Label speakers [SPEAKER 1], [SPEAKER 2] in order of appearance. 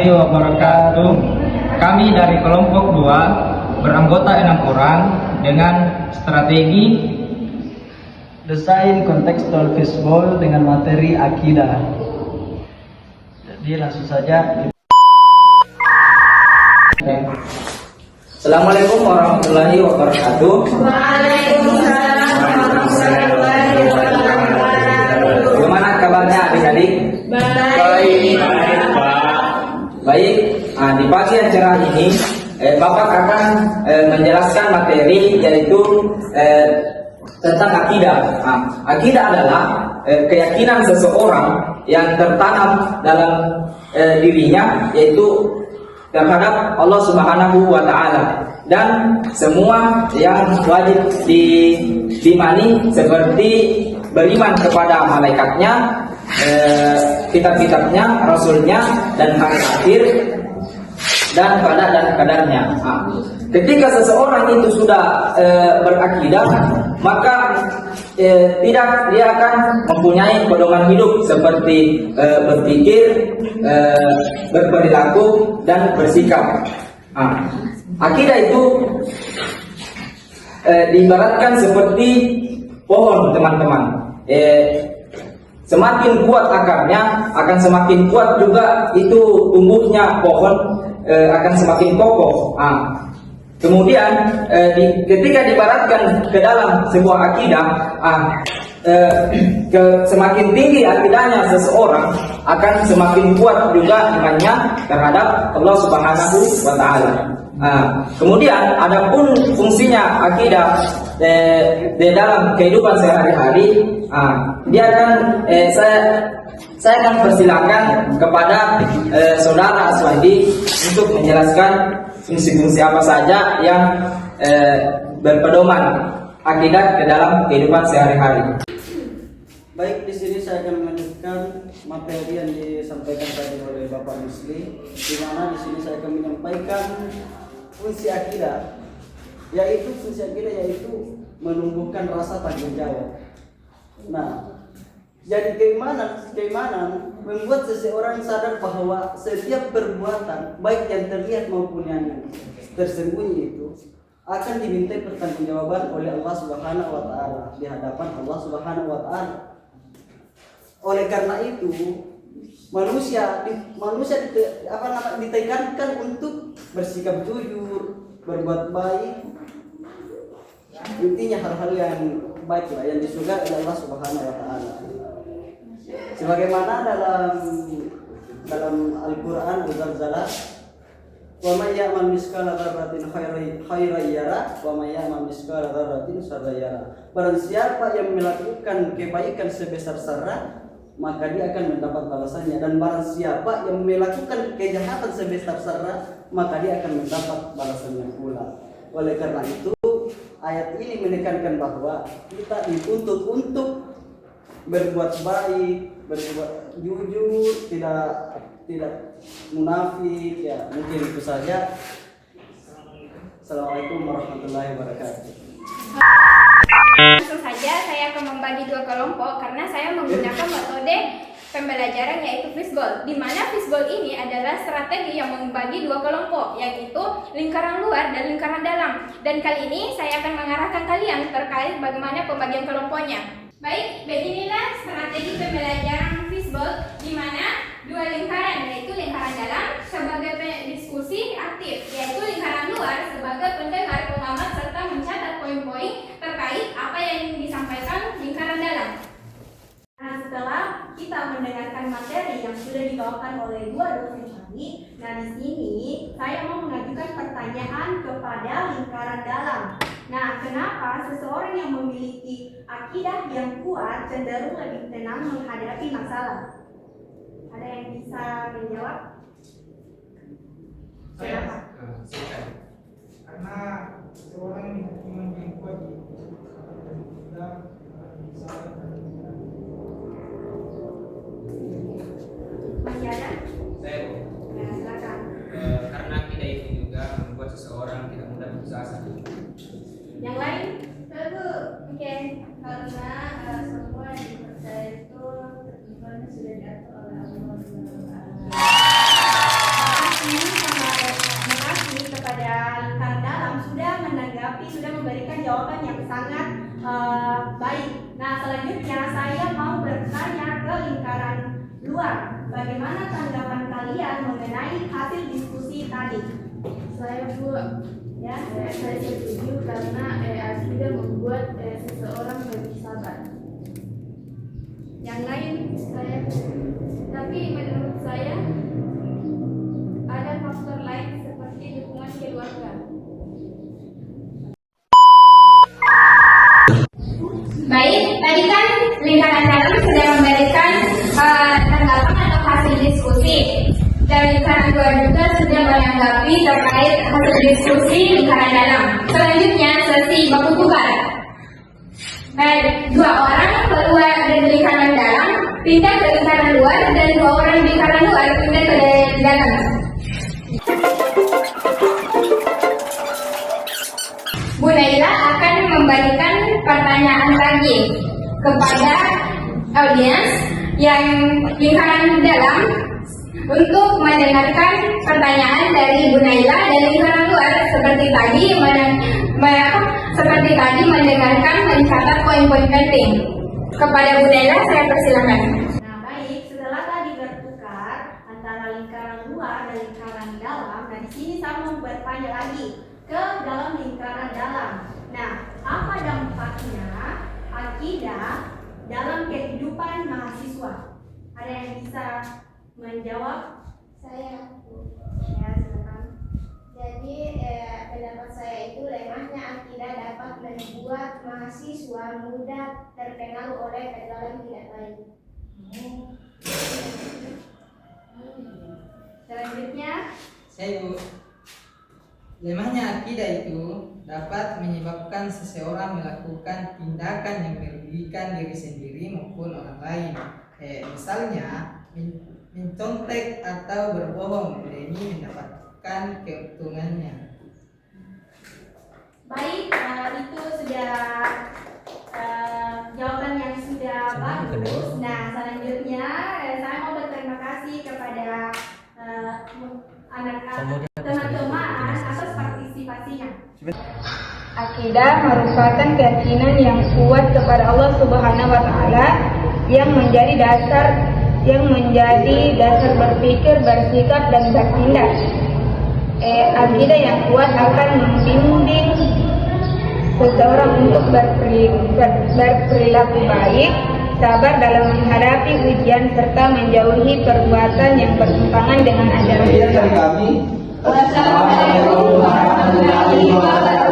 [SPEAKER 1] warahmatullahi wabarakatuh. Kami dari kelompok 2 beranggota 6 orang dengan strategi
[SPEAKER 2] desain kontekstual fishbowl dengan materi akidah. Jadi langsung saja.
[SPEAKER 1] Assalamualaikum warahmatullahi wabarakatuh.
[SPEAKER 3] Waalaikumsalam warahmatullahi wabarakatuh.
[SPEAKER 1] Gimana kabarnya adik-adik?
[SPEAKER 3] Baik.
[SPEAKER 1] Baik. Di pagi acara ini Bapak akan menjelaskan materi yaitu tentang akidah. Akidah adalah keyakinan seseorang yang tertanam dalam dirinya, yaitu terhadap Allah Subhanahu wa Ta'ala, dan semua yang wajib diimani seperti beriman kepada malaikatnya, kitab-kitabnya, rasulnya, dan hari akhir, dan qada dan kadarnya. Ketika seseorang itu sudah berakidah, maka tidak dia akan mempunyai pedoman hidup seperti berpikir, berperilaku, dan bersikap. Akidah itu diibaratkan seperti pohon, teman-teman. Semakin kuat akarnya, akan semakin kuat juga itu tumbuhnya pohon, akan semakin kokoh. Kemudian ketika dibaratkan ke dalam sebuah akidah, semakin tinggi akidahnya seseorang, akan semakin kuat juga imannya terhadap Allah Subhanahu wa Ta'ala. Kemudian adapun fungsinya akidah di dalam kehidupan sehari-hari, dia akan saya akan persilakan kepada saudara Aswandi untuk menjelaskan fungsi-fungsi apa saja yang berpedoman akidah ke dalam kehidupan sehari-hari.
[SPEAKER 2] Baik, di sini saya akan melanjutkan materi yang disampaikan tadi oleh Bapak Musli, di mana di sini saya akan menyampaikan fungsi akidah, yaitu menumbuhkan rasa tanggung jawab. Nah, jadi keimanan membuat seseorang sadar bahwa setiap perbuatan, baik yang terlihat maupun yang tersembunyi, itu akan dimintai pertanggungjawaban oleh Allah Subhanahu wa Ta'ala di hadapan Allah Subhanahu wa Ta'ala. Oleh karena itu, manusia ditekankan untuk bersikap jujur, berbuat baik. Intinya hal-hal yang baik lah, yang disukai oleh Allah Subhanahu wa Ta'ala. Sebagaimana dalam Al-Qur'an Al-Zalzalah, wa may ya'mal miskala dzarratin khairan yara wa may ya'mal miskala dzarratin syarran yara. Barang siapa yang melakukan kebaikan sebesar zarah, maka dia akan mendapat balasannya, dan barang siapa yang melakukan kejahatan sebesar zarah, maka dia akan mendapat balasannya pula. Oleh karena itu, ayat ini menekankan bahwa kita dituntut untuk berbuat baik, berbuat jujur, tidak munafik. Ya, mungkin itu saja. Assalamualaikum warahmatullahi wabarakatuh.
[SPEAKER 3] Langsung saja saya akan membagi 2 kelompok karena saya menggunakan metode pembelajaran yaitu fishbowl, di mana fishbowl ini adalah strategi yang membagi 2 kelompok, yaitu lingkaran luar dan lingkaran dalam. Dan kali ini saya akan mengarahkan kalian terkait bagaimana pembagian kelompoknya. Baik, beginilah strategi pembelajaran fishbowl, di mana 2 lingkaran, yaitu lingkaran dalam sebagai diskusi aktif, yaitu lingkaran luar sebagai pendengar, pengamat, serta mencatat poin-poin terkait apa yang disampaikan lingkaran dalam. Nah, setelah kita mendengarkan materi yang sudah dibawakan oleh 2 dosen tadi, nah di sini saya mau mengajukan pertanyaan kepada lingkaran dalam. Nah, kenapa seseorang yang memiliki akidah yang kuat cenderung lebih tenang menghadapi masalah? Ada yang bisa menjawab? Kenapa?
[SPEAKER 4] Karena seorang yang kuat sudah bisa.
[SPEAKER 3] Masih ada?
[SPEAKER 5] Saya
[SPEAKER 3] Ya, silakan.
[SPEAKER 5] karena akidah itu juga membuat seseorang tidak mudah putus asa.
[SPEAKER 3] Yang lain? Oke. Karena semua yang dipercaya itu imannya sudah diatur oleh Allah Subhanahu wa Ta'ala. Selanjutnya saya mau bertanya ke lingkaran luar. Bagaimana tanggapan kalian mengenai hasil diskusi tadi?
[SPEAKER 6] Saya setuju karena akidah membuat seseorang lebih sabar.
[SPEAKER 3] Yang lain?
[SPEAKER 6] Tapi menurut saya
[SPEAKER 3] Ada faktor lain seperti dukungan keluarga. Baik, tadi kan lingkaran dalam sudah memberikan tanggapan atau hasil diskusi. Dan lingkaran luar juga sudah menanggapi terkait hasil diskusi lingkaran dalam. Selanjutnya sesi baku tugas. Dua orang keluar dari lingkaran dalam pindah ke lingkaran luar dan dua orang di lingkaran luar pindah ke dalam. Bu Naila akan memberikan pertanyaan lagi kepada audiens yang lingkaran dalam untuk mendengarkan pertanyaan dari Bu Naila dan lingkaran luar seperti tadi mendengarkan mencatat poin-poin penting. Kepada Bu Naila saya persilakan.
[SPEAKER 6] Nah baik, setelah tadi bertukar antara lingkaran luar dan lingkaran dalam, nah di sini saya mau bertanya lagi ke dalam lingkaran dalam. Nah, apa dampaknya akidah dalam kehidupan mahasiswa? Ada yang bisa menjawab?
[SPEAKER 3] Saya.
[SPEAKER 6] Ya, silakan.
[SPEAKER 3] Jadi pendapat saya itu lemahnya akidah dapat membuat mahasiswa mudah terpengaruh oleh kedalam tidak baik.
[SPEAKER 6] Selanjutnya,
[SPEAKER 5] Saya Bu, lemahnya akidah itu dapat menyebabkan seseorang melakukan tindakan yang merugikan diri sendiri maupun orang lain. Misalnya mencontek atau berbohong demi mendapatkan keuntungannya.
[SPEAKER 6] baik, itu sudah jawaban yang sudah bagus. Nah, selanjutnya saya mau berterima kasih kepada teman-teman atas partisipasinya.
[SPEAKER 3] Akidah merupakan keyakinan yang kuat kepada Allah Subhanahu wa taala yang menjadi dasar berpikir, bersikap dan bertindak. Akidah yang kuat akan membimbing seseorang untuk berperilaku baik, sabar dalam menghadapi ujian serta menjauhi perbuatan yang bertentangan dengan ajaran Islam.
[SPEAKER 1] Wassalamualaikum warahmatullahi wabarakatuh.